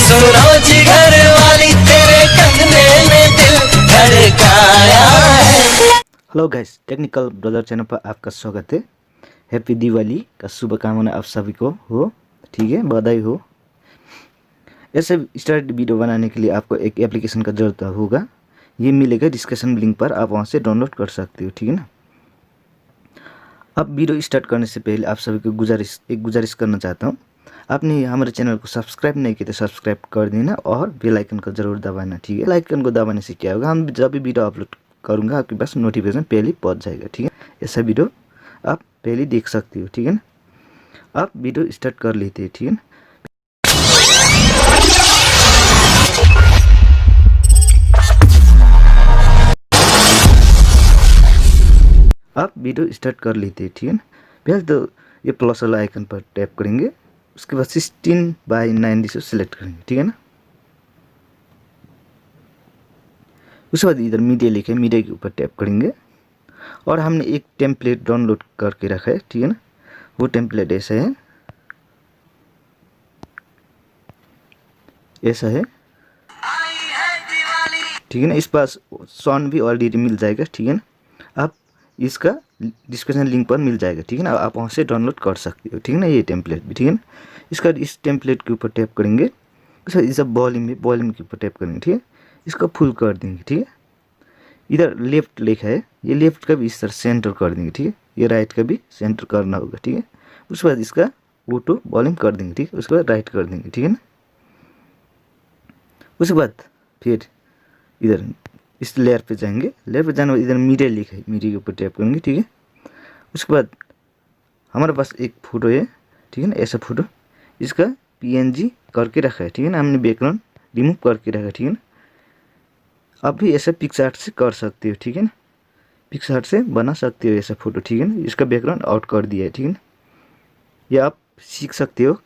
सुनो जिगर वाली तेरे कंधे में दिल धड़काया है। Hello guys, technical brother channel पर आपका स्वागत है। हैप्पी दिवाली का शुभकामना आप सभी को हो, ठीक है, बधाई हो। ऐसे स्टार्ट वीडियो बनाने के लिए आपको एक एप्लीकेशन का ज़रूरत होगा। ये मिलेगा डिस्क्रिप्शन लिंक पर, आप वहां से डाउनलोड कर सकते हो, ठीक है ना। अब वीडियो स्टार्ट करने से पहले आप सभी को गुजारिश करना चाहता हूँ, आपने हमारे चैनल को सब्सक्राइब नहीं किया तो सब्सक्राइब कर देना और बेल आइकन को ज़रूर दबाना, ठीक है। बेल आइकन को दबाने से क्या होगा, हम जब भी वीडियो अपलोड करूँगा आपके पास नोटिफिकेशन पहले पहुँच जाएगा, ठीक है। ऐसा वीडियो आप पहले देख सकते हो, ठीक है ना। आप वीडियो स्टार्ट कर लेते हैं, ठीक है ना। आप वीडियो स्टार्ट कर लेते हैं, ठीक है ना। पहले तो ये प्लस वाला आइकन पर टैप करेंगे, उसके बाद 16:9 से सिलेक्ट करेंगे, ठीक है ना। उसके बाद इधर मीडिया लिखे, मीडिया के ऊपर टैप करेंगे और हमने एक टेम्पलेट डाउनलोड करके रखा है, ठीक है ना। वो टेम्पलेट ऐसा है, ठीक है ना। इस पास सॉन्ग भी ऑलरेडी मिल जाएगा, ठीक है ना। आप इसका डिस्क्रिप्शन लिंक पर मिल जाएगा, ठीक है ना। आप वहाँ से डाउनलोड कर सकते हो, ठीक है ना। ये टेम्पलेट भी, ठीक है ना। इस टेम्पलेट के ऊपर टैप करेंगे, इस वॉल्यूम के ऊपर टैप करेंगे, ठीक है। इसको फुल कर देंगे, ठीक है। इधर लेफ्ट लिखा है, ये लेफ्ट का भी इस तरह सेंटर कर देंगे, ठीक है। ये राइट का भी सेंटर करना होगा, ठीक है। उसके बाद इसका ऑटो वॉल्यूम कर देंगे, ठीक है। उसके बाद राइट कर देंगे, ठीक है ना। उसके बाद फिर इधर इस लेयर पे जाएंगे, लेयर पे जाने बाद इधर मीडिया लिखा है, मीडिया के ऊपर टैप करेंगे, ठीक है। उसके बाद हमारे पास एक फ़ोटो है, ठीक है ना, ऐसा फ़ोटो, इसका PNG करके रखा है, ठीक है ना। हमने बैकग्राउंड रिमूव करके रखा है, ठीक है ना। आप भी ऐसा पिक्सआर्ट से कर सकते हो, ठीक है ना। पिक्सआर्ट से बना सकते हो ऐसा फ़ोटो, ठीक है ना। इसका बैकग्राउंड आउट कर दिया है, ठीक है ना। ये आप सीख सकते हो,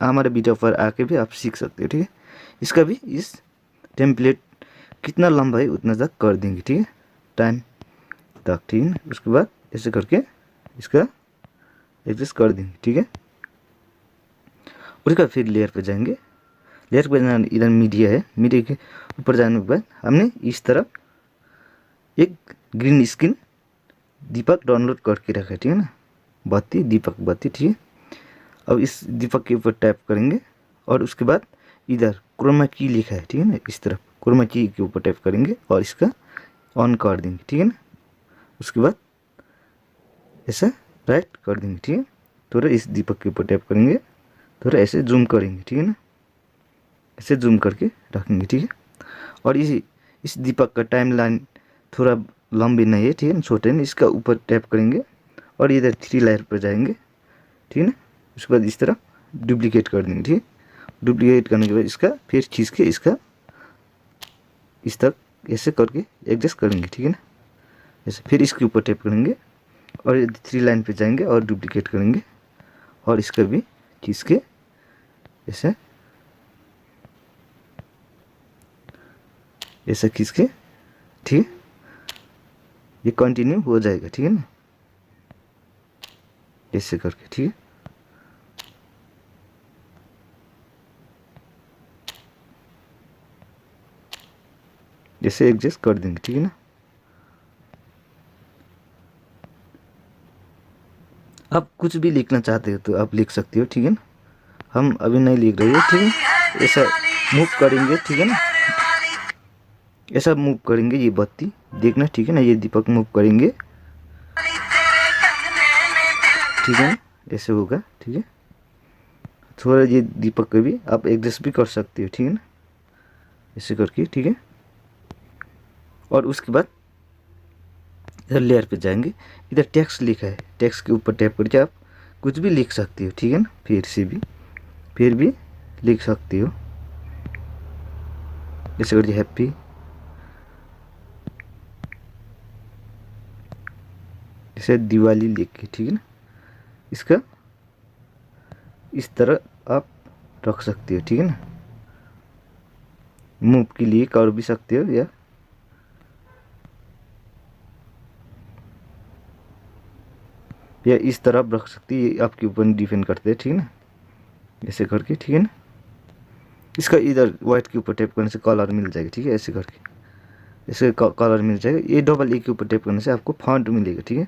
हमारे वीडियो पर आके भी आप सीख सकते हो, ठीक है। इसका भी इस टेम्पलेट कितना लंबा है उतना तक कर देंगे, ठीक है, टाइम तक, ठीक है। उसके बाद ऐसे करके इसका एडजस्ट कर देंगे, ठीक है। उसके बाद फिर लेयर पे जाएंगे, लेयर पे जाना, इधर मीडिया है, मीडिया के ऊपर जाने के बाद हमने इस तरफ एक ग्रीन स्क्रीन दीपक डाउनलोड करके रखा है, ठीक है ना। बत्ती, दीपक बत्ती, ठीक है। अब इस दीपक के ऊपर टैप करेंगे और उसके बाद इधर क्रोमा की लिखा है, ठीक है ना। इस तरफ क्रोमा की के ऊपर टैप करेंगे और इसका ऑन कर देंगे, ठीक है ना। उसके बाद ऐसा राइट कर देंगे, ठीक है। थोड़ा इस दीपक के ऊपर टैप करेंगे, थोड़ा ऐसे जूम करेंगे, ठीक है ना। ऐसे जूम करके रखेंगे, ठीक है। और इस दीपक का टाइम लाइन थोड़ा लंबी नहीं है, ठीक है ना, छोटे हैं। इसका ऊपर टैप करेंगे और इधर 3 लेयर पर जाएंगे, ठीक है ना। उसके बाद इस तरह डुप्लीकेट कर देंगे, ठीक है। डुप्लीकेट करने के बाद इसका फिर खींच के इसका इस तक ऐसे करके एडजस्ट करेंगे, ठीक है ना। ऐसे फिर इसके ऊपर टैप करेंगे और 3 लाइन पे जाएंगे और डुप्लीकेट करेंगे और इसका भी खींच के ऐसे ऐसा खींच के, ठीक है। ये कंटिन्यू हो जाएगा, ठीक है ना, ऐसे करके, ठीक है। जैसे एडजस्ट कर देंगे, ठीक है ना। आप कुछ भी लिखना चाहते हो तो आप लिख सकते हो, ठीक है ना। हम अभी नहीं लिख रहे हैं, ठीक है। ऐसा मूव करेंगे, ठीक है ना, ऐसा मूव करेंगे ये बत्ती देखना, ठीक है ना। ये दीपक मूव करेंगे, ठीक है ना, ऐसे होगा, ठीक है। थोड़ा ये दीपक को भी आप एडजस्ट भी कर सकते हो, ठीक है ना, ऐसे करके, ठीक है। और उसके बाद इधर लेयर पे जाएंगे, इधर टेक्स्ट लिखा है, टेक्स्ट के ऊपर टैप करके आप कुछ भी लिख सकते हो, ठीक है ना। फिर भी लिख सकते हो, जैसे करके हैप्पी, जैसे दिवाली लिख के, ठीक है ना। इसका इस तरह आप रख सकते हो, ठीक है ना। मूव के लिए कर भी सकते हो या इस तरफ रख सकते हो, ये आपके ऊपर डिपेंड करते हैं, ठीक है ना। ऐसे करके, ठीक है ना। इसका इधर वाइट के ऊपर टैप करने से कलर मिल जाएगा, ठीक है, ऐसे करके इसका कलर मिल जाएगा। ये डबल ए के ऊपर टैप करने से आपको फॉन्ट मिलेगा, ठीक है।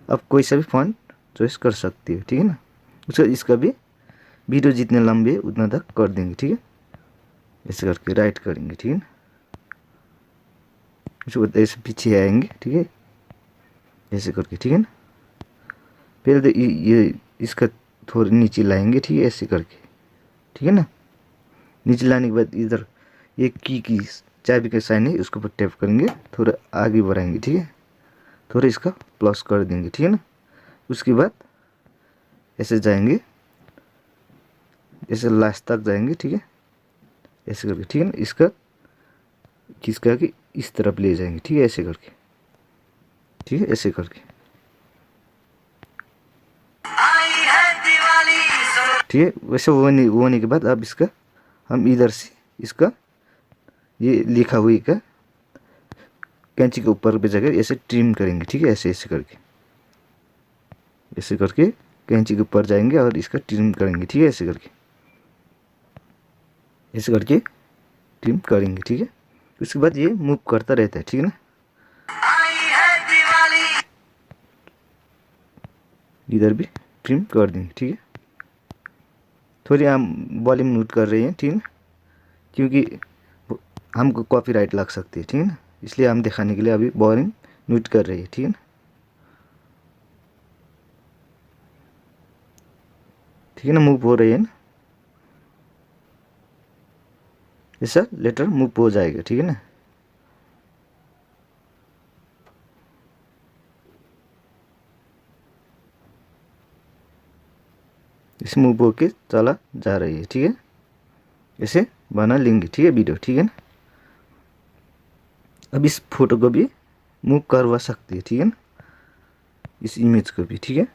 आप कोई सा भी फॉन्ट चॉइस कर सकते हो, ठीक है ना। इसका भी वीडियो जितने लंबे है उतना तक कर देंगे, ठीक है। ऐसे करके राइट करेंगे, ठीक है ना। उसके बाद ऐसे पीछे आएंगे, ठीक है, ऐसे करके, ठीक है ना। पहले तो ये इसका थोड़ा नीचे लाएंगे, ठीक है, ऐसे करके, ठीक है ना। नीचे लाने के बाद इधर एक की चाबी का साइन है उसके ऊपर टैप करेंगे, थोड़ा आगे बढ़ाएंगे, ठीक है, थोड़ा इसका प्लस कर देंगे, ठीक है ना। उसके बाद ऐसे जाएंगे, ऐसे लास्ट तक जाएंगे, ठीक है, ऐसे करके, ठीक है ना। इसका खींच करके इस तरफ ले जाएंगे, ठीक है, ऐसे करके, ठीक है, ऐसे करके, ठीक है। वैसे वो होने के बाद अब इसका हम इधर से इसका ये लिखा हुई का कैंची के ऊपर पे जाकर ऐसे ट्रिम करेंगे, ठीक है, ऐसे ऐसे करके, ऐसे करके कैंची के ऊपर जाएंगे और इसका ट्रिम करेंगे, ठीक है, ऐसे करके, ऐसे करके ट्रिम करेंगे, ठीक है। उसके बाद ये मूव करता रहता है, ठीक है ना। इधर भी ट्रिम कर देंगे, ठीक है। थोड़ी हम वॉल्यूम नोट कर रहे हैं, ठीक है ना, क्योंकि हमको कॉपीराइट लग सकती है, ठीक है ना, इसलिए हम दिखाने के लिए अभी वॉल्यूम नोट कर रहे हैं, ठीक है ना, ठीक है ना। मूव हो रही है ना, ऐसा लेटर मूव हो जाएगा, ठीक है ना। इस मूव होके चला जा रही है, ठीक है, ऐसे बना लेंगे, ठीक है, वीडियो, ठीक है ना। अब इस फोटो को भी मूव करवा सकते हैं, ठीक है ना, इस इमेज को भी, ठीक है।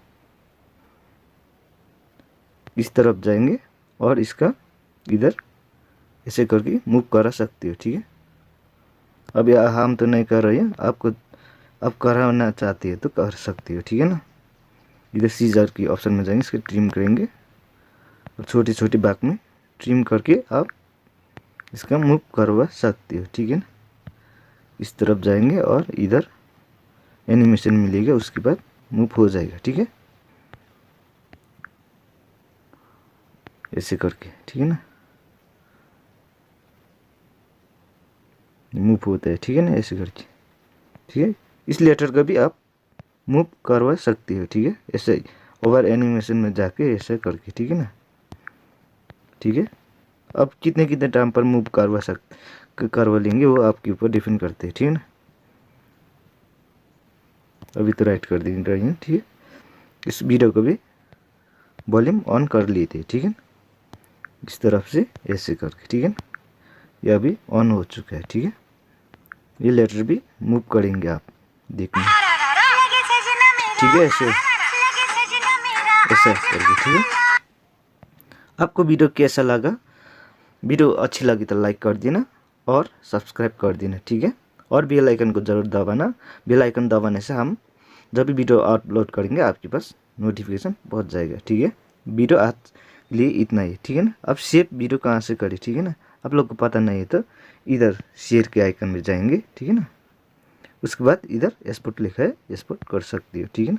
इस तरफ जाएंगे और इसका इधर ऐसे करके मूव करा सकते हो, ठीक है। अब हम तो नहीं कर रहे हैं, आपको आप कराना चाहते हैं तो कर सकते हो, ठीक है ना। इधर सीजर की ऑप्शन में जाएंगे, इसके ट्रिम करेंगे और छोटे छोटे भाग में ट्रिम करके आप इसका मूव करवा सकते हो, ठीक है ना। इस तरफ जाएंगे और इधर एनिमेशन मिलेगा, उसके बाद मूव हो जाएगा, ठीक है, ऐसे करके, ठीक है ना, मूव होता है, ठीक है ना, ऐसे करके, ठीक है। इस लेटर का भी आप मूव करवा सकते हो, ठीक है, ऐसे ओवर एनिमेशन में जाके ऐसे करके, ठीक है ना, ठीक है। अब कितने कितने टाइम पर मूव करवा लेंगे वो आपके ऊपर डिपेंड करते हैं, ठीक है ना। अभी तो राइट कर देंगे, ठीक है। इस वीडियो को भी वॉल्यूम ऑन कर लेते हैं, ठीक है, इस तरफ से ऐसे करके, ठीक है ना। ये अभी ऑन हो चुका है, ठीक है। ये लेटर भी मूव करेंगे आप देखना, ठीक है, ऐसे ऐसा करके, ठीक है। आपको वीडियो कैसा लगा? वीडियो अच्छी लगी तो लाइक कर देना और सब्सक्राइब कर देना, ठीक है। और बेल आइकन को ज़रूर दबाना, बेल आइकन दबाने से हम जब भी वीडियो अपलोड करेंगे आपके पास नोटिफिकेशन पहुंच जाएगा, ठीक है। वीडियो आज के लिए इतना ही, ठीक है ना। अब सेव वीडियो कहाँ से करें, ठीक है ना, आप लोग को पता नहीं है तो इधर शेयर के आइकन में जाएंगे, ठीक है ना। उसके बाद इधर एक्सपोर्ट लिखा है, एक्सपोर्ट कर सकते हो, ठीक है ना।